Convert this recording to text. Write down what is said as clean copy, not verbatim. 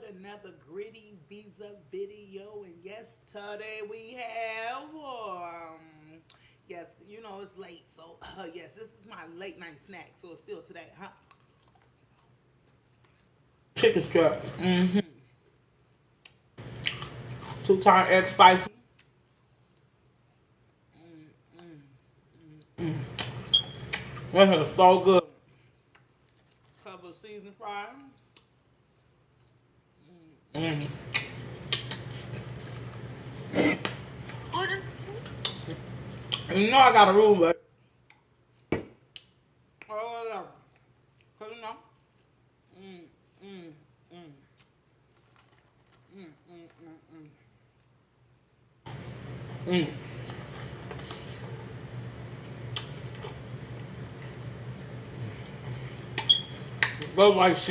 another gritty Viza video, and yes, today we have yes, you know it's late, so yes, this is my late night snack, so it's still today, huh? Chicken strap, two-time egg spicy, this is so good. Couple of seasoned fries, mm. You know I got a rule, but oh, cause you know, mm, mm, mm, mm, mm, mm, mm, mm. Goes like shit.